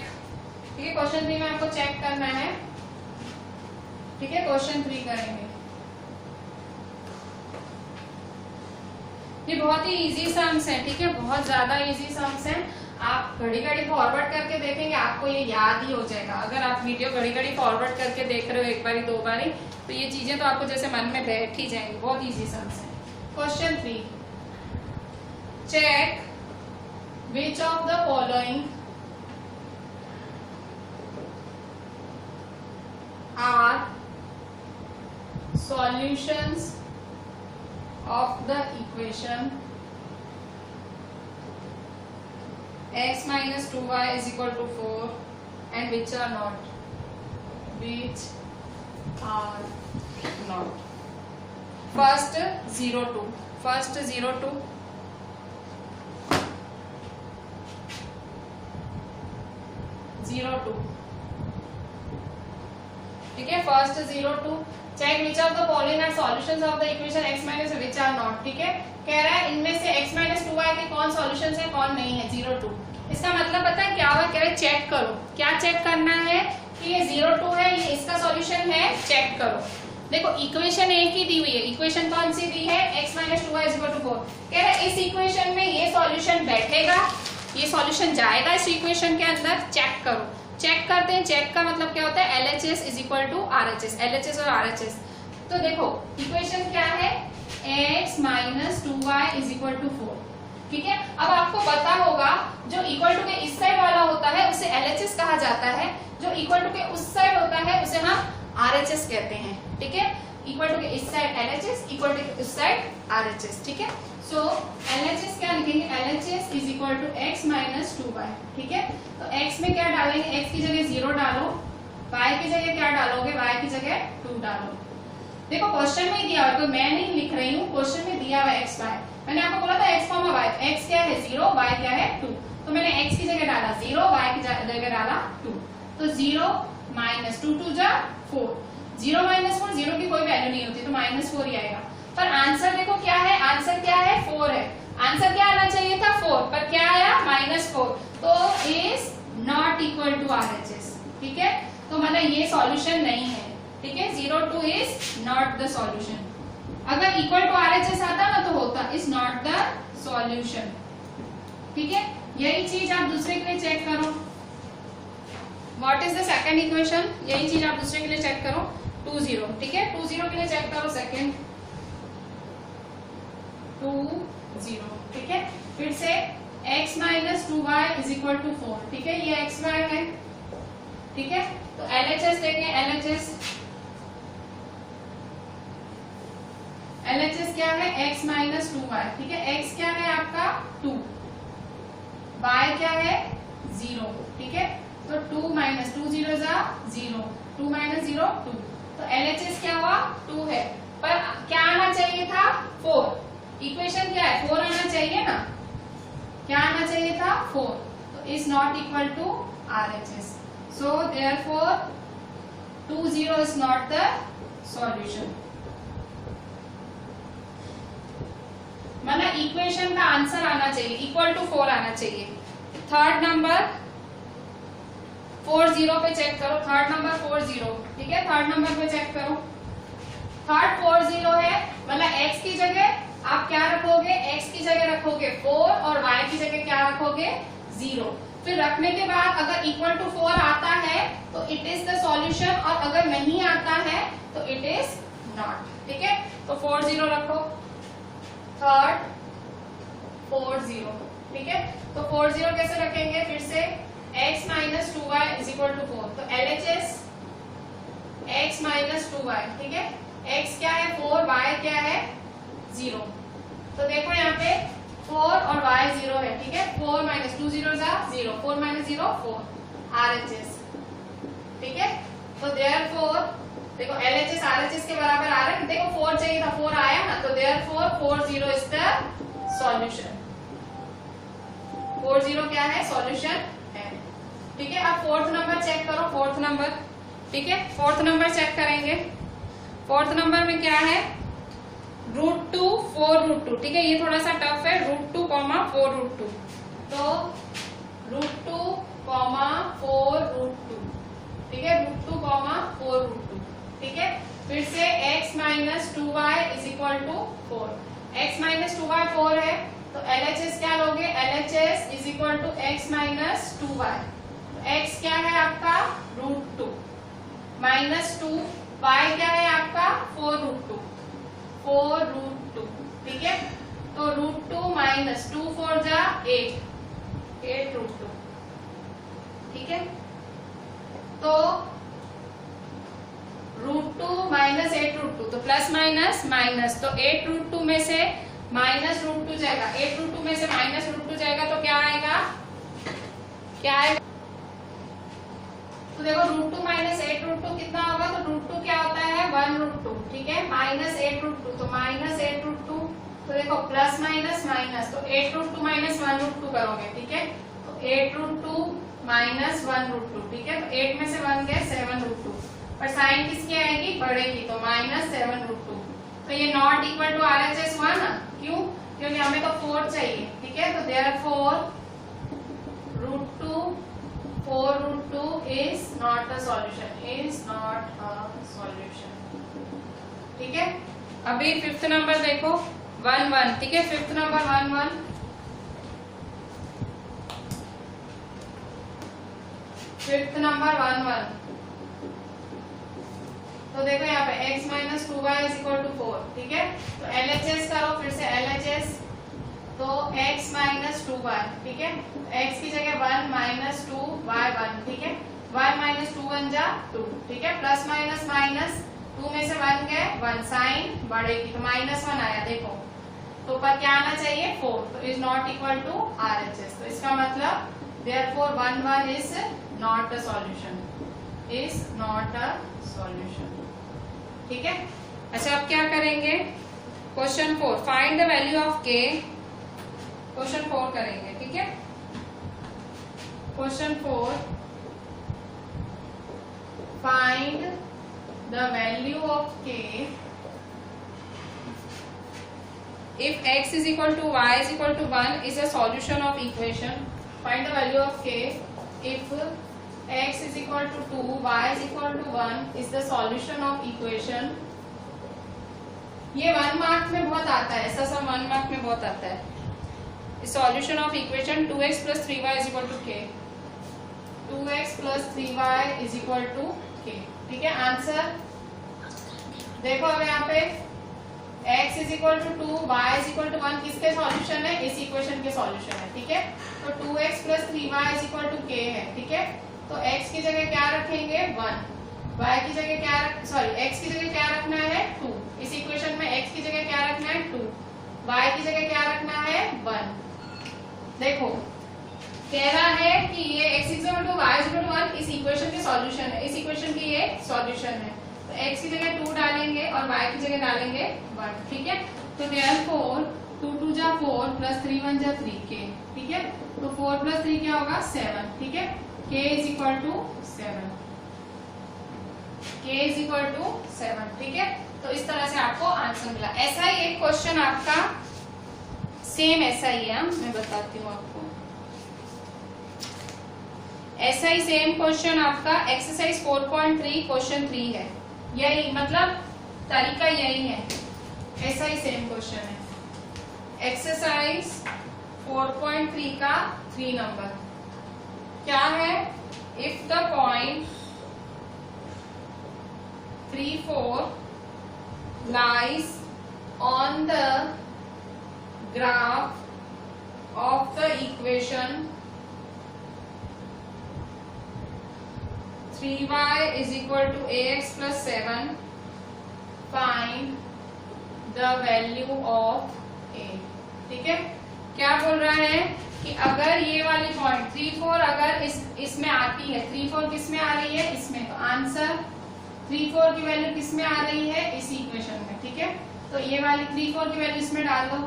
ठीक है। क्वेश्चन 3 में आपको चेक करना है, ठीक है। क्वेश्चन 3 करेंगे, ये बहुत ही इजी सम्स है, ठीक है, बहुत ज्यादा इजी सम्स हैं। आप घड़ी घड़ी फॉरवर्ड करके देखेंगे, आपको ये याद ही हो जाएगा। अगर आप वीडियो घड़ी घड़ी फॉरवर्ड करके देख रहे हो एक बारी 2 बारी, तो ये चीजें तो आपको जैसे मन में बैठ ही जाएंगी, बहुत इजी सम्स है। Question 3, check which of the following are solutions of the equation x minus 2y is equal to 4 and which are not, which are not. First 0 2, first 0 2, ठीक है। First 0 2, check which of the following are solutions of the equation x minus which are not, ठीक है। कह रहा है इनमें से x minus 2y के कौन सॉल्यूशंस है, कौन नहीं है, 0 2। इसका मतलब पता है क्या हुआ, कह रहे चेक करो। क्या चेक करना है कि ये 0 2 है, ये इसका सॉल्यूशन है, चेक करो। देखो इक्वेशन एक ही दी हुई है, इक्वेशन कौन सी दी है, x minus 2y is equal to 4। कह रहा है इस इक्वेशन में ये सॉल्यूशन बैठेगा, ये सॉल्यूशन जाएगा इस इक्वेशन के अंदर, चेक करो। चेक करते हैं, चेक का मतलब क्या होता है, LHS is equal to RHS, LHS और RHS। तो देखो इक्वेशन क्या है, x minus 2y is equal to 4, ठीक है। अब आपको पता होगा जो इक्वल टू के इस साइड वाला होता है उसे LHS कहा जाता है, जो इक्वल टू के उस साइड होता है उसे हम RHS कहते हैं, ठीक है। इक्वल टू के इस साइड LHS, इक्वल टू के उस साइड RHS, ठीक है। सो LHS क्या लिखेंगे, LHS is equal to x minus 2y, ठीक है। तो x में क्या डालेंगे, x की जगह 0 डालो, y की जगह क्या डालोगे, y की जगह 2 डालो। देखो क्वेश्चन में दिया हुआ, तो मैं नहीं लिख रही हूँ, क्वेश्चन में दिया हुआ x y। मैंने आपको बोला था x, y, x क्या है 0, y क्या है 2, तो मैंने x की जगह डाला 0, y की जगह डाला 2, तो 0 माइनस 2 2 जा 4, 0 माइनस 4, 0 की कोई वैल्यू नहीं होती, तो माइनस 4 ही आएगा। पर आंसर देखो क्या है, आंसर क्या है 4 है, आंसर क्या आना चाहिए था 4, पर क्या आया -4, तो is not equal to RHS, ठीक है। तो मतलब ये सॉल्यूशन नहीं है, ठीक है। 0 2 इज नॉट द सॉल्यूशन। अगर इक्वल टू RHS आता ना तो होता इज नॉट द सॉल्यूशन, ठीक है। यही चीज आप दूसरे के लिए चेक करो, what is the second equation? यही चीज आप दूसरे के लिए चेक करो, 2 0, ठीक है। 2 0 के लिए चेक करो सेकंड, 2 0, ठीक है। फिर से x minus 2y is equal to 4, ठीक है, ये x y है, ठीक है। तो LHS देखें, LHS क्या है? x माइनस 2y, ठीक है। x क्या है आपका? 2, y क्या है? 0, ठीक है। तो 2 माइनस 2 0 0, 2 माइनस 0 2, तो LHS क्या हुआ? 2 है, पर क्या आना चाहिए था? 4। इक्वेशन क्या है? 4 आना चाहिए ना, क्या आना चाहिए था? 4, तो is not equal to RHS, so therefore 2 0 is not the solution. मतलब इक्वेशन का आंसर आना चाहिए इक्वल टू 4 आना चाहिए। थर्ड नंबर 4 0 पे चेक करो, थर्ड नंबर 4 0, ठीक है। थर्ड नंबर पे चेक करो, थर्ड 4 0 है, मतलब x की जगह आप क्या रखोगे? x की जगह रखोगे 4 और y की जगह क्या रखोगे? 0। फिर रखने के बाद अगर इक्वल टू 4 आता है तो इट इज द सॉल्यूशन, और अगर नहीं आता है तो इट इज नॉट, ठीक है। तो 4 0 रखो, थर्ड 4 0, ठीक है। तो 4 0 कैसे रखेंगे? फिर से x minus 2y is equal to 4, तो LHS x माइनस 2y, ठीक है। x क्या है? 4, y क्या है? 0। तो देखो यहाँ पे 4 और y 0 है, ठीक है। 4 माइनस 2 0 0, 4 माइनस 0 4, RHS, ठीक है। तो देयरफॉर देखो LHS RHS के बराबर आ रहा है, देखो 4 चाहिए था, 4 आया ना, तो देयरफॉर 4 0 इज द सॉल्यूशन। 4 0 क्या है? सॉल्यूशन है, ठीक है। अब फोर्थ नंबर चेक करो, फोर्थ नंबर, ठीक है। फोर्थ नंबर चेक करेंगे, फोर्थ नंबर में क्या है? √2 4√2, ठीक है। ये थोड़ा सा टफ है, √2, 4√2, तो √2, 4√2, ठीक है। √2, 4√2, ठीक है। फिर से x minus 2y is equal to 4, x minus 2y 4 है, तो LHS क्या लोगे? LHS is equal to x minus 2y, x क्या है आपका? √2 माइनस 2, y क्या है आपका? 4√2, 4√2, ठीक है। तो √2 माइनस 2 4 जा 8, 8√2, ठीक है। तो √2 माइनस 8√2, तो प्लस माइनस माइनस, तो 8√2 में से माइनस √2 जाएगा, 8√2 में से माइनस √2 जाएगा, तो क्या आएगा? क्या आएगा? तो देखो √2 माइनस 8√2 कितना होगा? तो √2 क्या होता है? 1√2, ठीक है। माइनस 8√2, तो माइनस 8√2, तो देखो प्लस माइनस माइनस, तो 8√2 माइनस 1√2 करोगे, ठीक है। तो 8√2 माइनस 1√2, ठीक है। तो 8 में से 1 गए 7√2, पर साइन किसकी आएगी? बड़े की, तो माइनस 7√2। तो ये नॉट इक्वल टू RHS हुआ ना, क्यों? क्योंकि हमें तो 4 चाहिए, ठीक है। तो therefore √2 4√2 is not a solution, is not a solution, ठीक है। अभी फिफ्थ नंबर देखो, 1 1, ठीक है। फिफ्थ नंबर 1 1, फिफ्थ नंबर 1 1, तो देखो यहाँ पे x minus 2y is equal to 4, ठीक है। तो LHS करो, फिर से LHS, तो x माइनस 2y, ठीक है। x की जगह 1 माइनस 2 y 1, ठीक है। 1 माइनस 2 1 जा 2, ठीक है। प्लस माइनस माइनस, 2 में से 1 गए 1, साइन बढ़ेगी, तो माइनस 1 आया, देखो। तो ऊपर क्या आना चाहिए? 4, तो is not equal to RHS, तो इसका मतलब therefore 1 1 is not a solution, is not a solution, ठीक है। अच्छा, अब क्या करेंगे? Question 4, find the value of k, question 4 करेंगे, ठीक है। Question 4, find the value of k if x is equal to y is equal to 1 is a solution of equation. Find the value of k if x is equal to 2, y is equal to 1 is the solution of equation. ये 1 mark में बहुत आता है, ऐसा सब 1 mark में बहुत आता है। Solution of equation 2x plus 3y is equal to k, 2x plus 3y is equal to k। ठीक है, आंसर देखो अब यहाँ पे x is equal to 2, y is equal to 1 किसके सॉल्यूशन है? इस इक्वेशन के सॉल्यूशन है। ठीक है, तो 2x plus 3y is equal to k है। ठीक है, तो x की जगह क्या रखेंगे? 1, y की जगह क्या x की जगह क्या रखना है? 2। इस इक्वेशन में x की जगह क्या रखना है? 2, y की जगह क्या रखना है? 1। देखो कह रहा है कि ये x equal to y equal to 1 इस इक्वेशन के सॉल्यूशन है, इस इक्वेशन की ये सॉल्यूशन है। तो x की जगह 2 डालेंगे और y की जगह डालेंगे 1। ठीक है, तो देयरफॉर 2 2 जा 4 प्लस 3 1 जा 3k। ठीक है, तो 4 प्लस 3 क्या होगा? 7। ठीक है, k is equal to 7, k is equal to 7। ठीक है, तो इस तरह से आपको आंसर मिला। ऐसा ही एक क्वेश्चन आपका सेम ऐसा ही है, मैं बताती हूँ आपको। ऐसा ही सेम क्वेश्चन आपका एक्सरसाइज 4.3 क्वेश्चन 3 है। यही मतलब तरीका यही है, ऐसा ही सेम क्वेश्चन है। एक्सरसाइज 4.3 का 3 नंबर क्या है? If the point 3 4 lies on the graph of the equation 3y is equal to ax plus 7, find the value of a। ठीक है, क्या बोल रहा है कि अगर ये वाली पॉइंट 3 4 अगर इसमें आती है, 3 4 किस में आ रही है? इसमें, तो आंसर 3 4 की वैल्यू किस में आ रही है? इस इक्वेशन में। ठीक है, तो ये वाली 3 4 की वैल्यू इसमें डाल दो।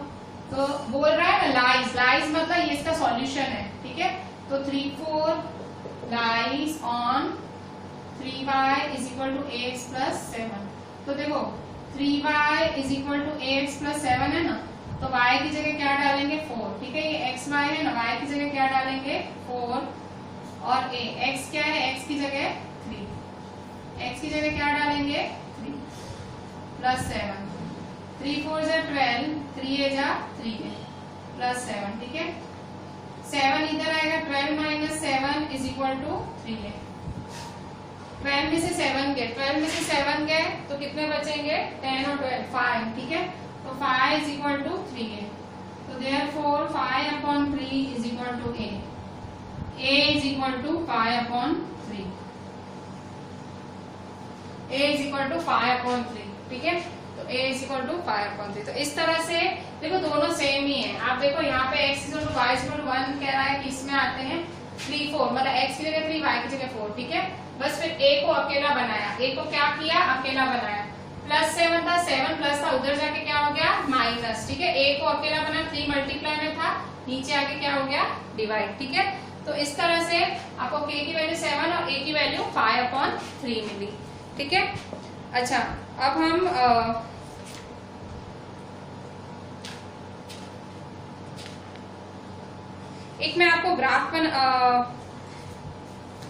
तो बोल रहा है ना लाइज, लाइज मतलब ये इसका सॉल्यूशन है। ठीक है, तो 3 4 lies on 3y is equal to ax plus 7। तो देखो 3y is equal to ax plus 7 है ना, तो y की जगह क्या डालेंगे? 4। ठीक है, ये x y है ना, y की जगह क्या डालेंगे? 4 और a, x क्या है? x की जगह 3, x की जगह क्या डालेंगे? 3 प्लस 7, 3 4 जा 12, 3 a जा 3a प्लस 7। ठीक है, 7 इधर आएगा, 12 minus 7 is equal to 3a। 12 में से 7 गए, 12 में से 7 गए तो कितने बचेंगे? 10 और 12 5। ठीक है, तो 5 इज इक्वल टू 3a। तो therefore 5 upon 3 is equal to a। a is equal to 5 upon 3, a is equal to 5 upon 3। ठीक है, तो a is equal to 5 upon 3। तो इस तरह से देखो दोनों सेम ही है। आप देखो यहाँ पे x equal to y equal to 1 कह रहा है कि इसमें आते हैं 3 4, मतलब x की जगह 3 y की जगह 4। ठीक है, बस फिर a को अकेला बनाया, a को क्या किया? अकेला बनाया। प्लस 7 था, 7 प्लस था, उधर जाके क्या हो गया? माइनस। ठीक है, a को अकेला बनाया, 3 मल्टीप्लाई में था, नीचे आके क्या हो गया? डिवाइड। ठीक है, तो इस तरह से आपको k की वैल्यू 7 और a की वैल्यू 5 अपॉन 3 मिली। ठीक है, अच्छा अब हम एक मैं आपको ग्राफ बन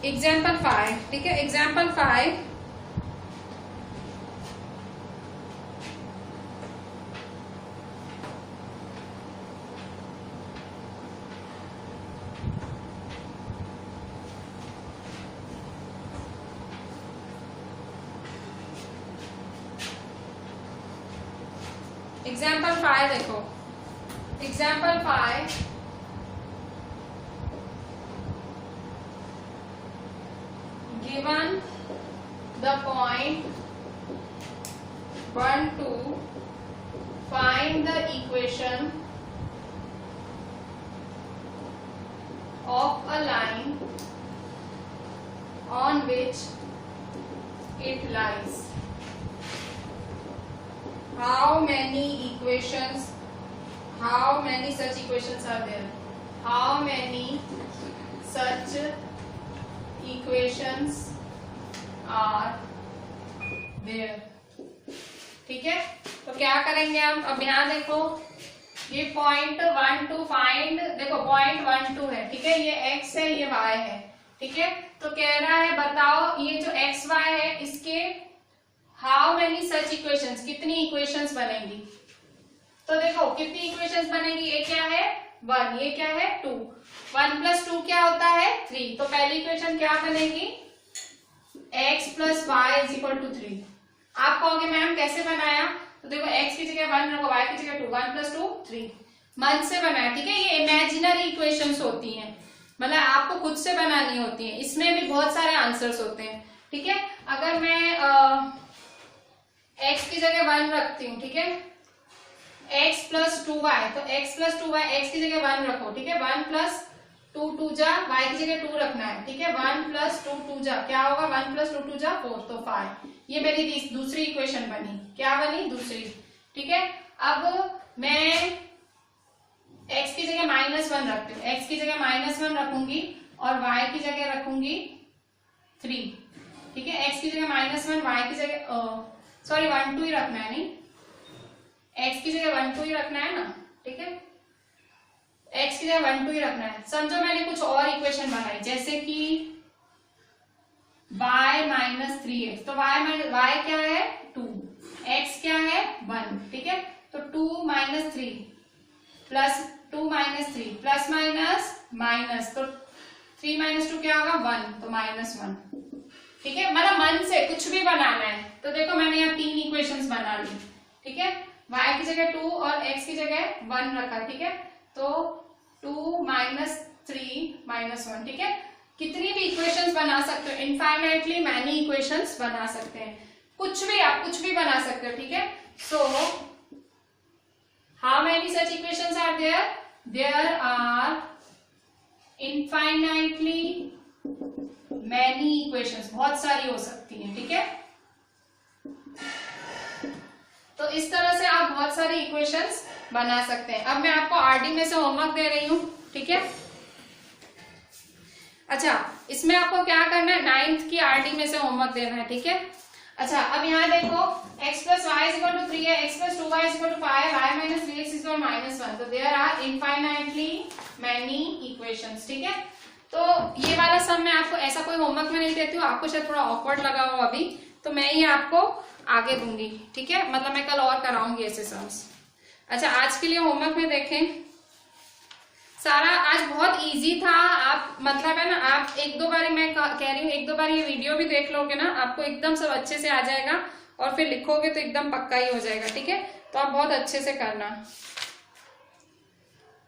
एग्जाम्पल 5। ठीक है, एग्जाम्पल 5 एग्जाम्पल 5 देखो, example 5 given the point 1 2 find the equation of a line on which it lies। how many such equations are there? how many such equations are there। ठीक है, तो क्या करेंगे हम? अब यहाँ देखो ये पॉइंट 1 2 फाइंड, देखो पॉइंट 1 2 है। ठीक है, ये x है, ये y है। ठीक है, तो कह रहा है बताओ ये जो x y है इसके हाउ मेनी सच इक्वेशंस, कितनी इक्वेशंस बनेंगी? तो देखो कितनी इक्वेशंस बनेगी? ये क्या है? 1, ये क्या है 2, 1 प्लस 2 क्या होता है 3। तो पहली इक्वेशन क्या बनेगी, x plus y is equal to 3। आप कहोगे मैम कैसे बनाया, तो देखो x की जगह 1 रखो, y की जगह 2, 1 प्लस 2 3, मन से बनाया, ठीक है। ये इमेजिनरी इक्वेशंस होती हैं, मतलब आपको खुद से बनानी होती है, इसमें भी बहुत सारे आंसर्स होते हैं, ठीक है। अगर मैं x की जगह 1 रखती हूँ, ठीक है, x प्लस 2y, तो x प्लस 2y, x की जगह 1 रखो, ठीक है, 1 प्लस 2 2 जा, y की जगह 2 रखना है, ठीक है, 1 प्लस 2 2 जा, क्या होगा 1 प्लस 2 2 जा 4, तो 5। ये मेरी दूसरी इक्वेशन बनी, क्या बनी दूसरी, ठीक है। अब मैं x की जगह -1 रखती हूँ, x की जगह -1 रखूंगी और y की जगह रखूंगी 3, ठीक है, x की जगह -1, y की जगह सॉरी 1 2 ही रखना है, नहीं x की जगह 1 2 ही रखना है ना, ठीक है, x की जगह 1 2 ही रखना है। समझो मैंने कुछ और इक्वेशन बनाई, जैसे कि y माइनस 3x, तो y क्या है 2, x क्या है 1, ठीक है, तो 2 minus 3 plus 2 minus 3 plus minus minus, तो 3 माइनस 2 क्या होगा 1, तो -1, ठीक है। मतलब मन से कुछ भी बनाना है, तो देखो मैंने यहाँ 3 इक्वेशंस बना ली, ठीक है, y की जगह 2 और x की जगह 1 रखा, ठीक है, तो 2 माइनस 3 -1, ठीक है। कितनी भी इक्वेशंस बना सकते हो, इनफाइनाइटली मैनी इक्वेशंस बना सकते हैं, कुछ भी आप कुछ भी बना सकते हो, ठीक है। So how many such equations are there, there are infinitely many equations, बहुत सारी हो सकती हैं, ठीक है। तो इस तरह से आप बहुत सारी इक्वेशंस बना सकते हैं। अब मैं आपको आरडी में से होमवर्क दे रही हूं, ठीक है। अच्छा, इसमें आपको क्या करना है, 9th की आरडी में से होमवर्क देना है, ठीक है। अच्छा, अब यहाँ देखो x plus y is equal to 3 है, x plus 2y is equal to 5, y minus 3x is equal -1, तो there are infinitely many equations, ठीक है। तो ये वाला सम मैं आपको ऐसा कोई होमवर्क में नहीं देती हूँ, आपको शायद थोड़ा ऑकवर्ड लगा हो अभी, तो मैं ये आपको आगे दूंगी, ठीक है, मतलब मैं कल और कराऊंगी ऐसे सम्स। अच्छा, आज के लिए होमवर्क में देखें, सारा आज बहुत इजी था, आप मतलब है ना, आप एक दो बारी, मैं कह रही हूँ एक दो बार ये वीडियो भी देख लोगे ना, आपको एकदम सब अच्छे से आ जाएगा और फिर लिखोगे तो एकदम पक्का ही हो जाएगा, ठीक है। तो आप बहुत अच्छे से करना।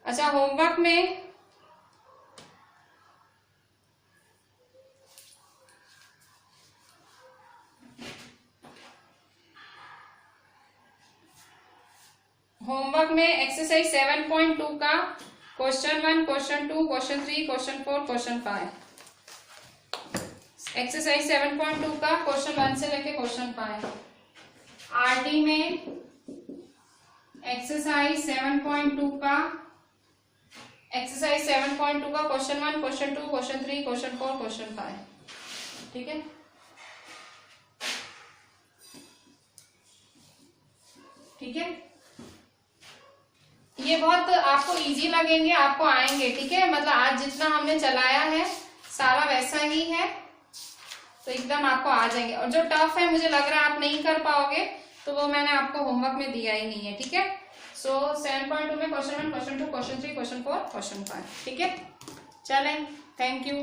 अच्छा, होमवर्क में एक्सरसाइज 7.2 का question 1, question 2, question 3, question 4, question 5। Exercise 7.2 का क्वेश्चन 1 से लेके क्वेश्चन 5। आरडी में एक्सरसाइज 7.2 का question 1, question 2, question 3, question 4, question 5, ठीक है। ठीक है, ये बहुत आपको इजी लगेंगे, आपको आएंगे, ठीक है। मतलब आज जितना हमने चलाया है सारा वैसा ही है, तो एकदम आपको आ जाएंगे। और जो टफ है मुझे लग रहा है आप नहीं कर पाओगे, तो वो मैंने आपको होमवर्क में दिया ही नहीं है, ठीक है। सो 7.2 में question 1, question 2, question 3, question 4, question 5, ठीक है। चलें, थैंक यू।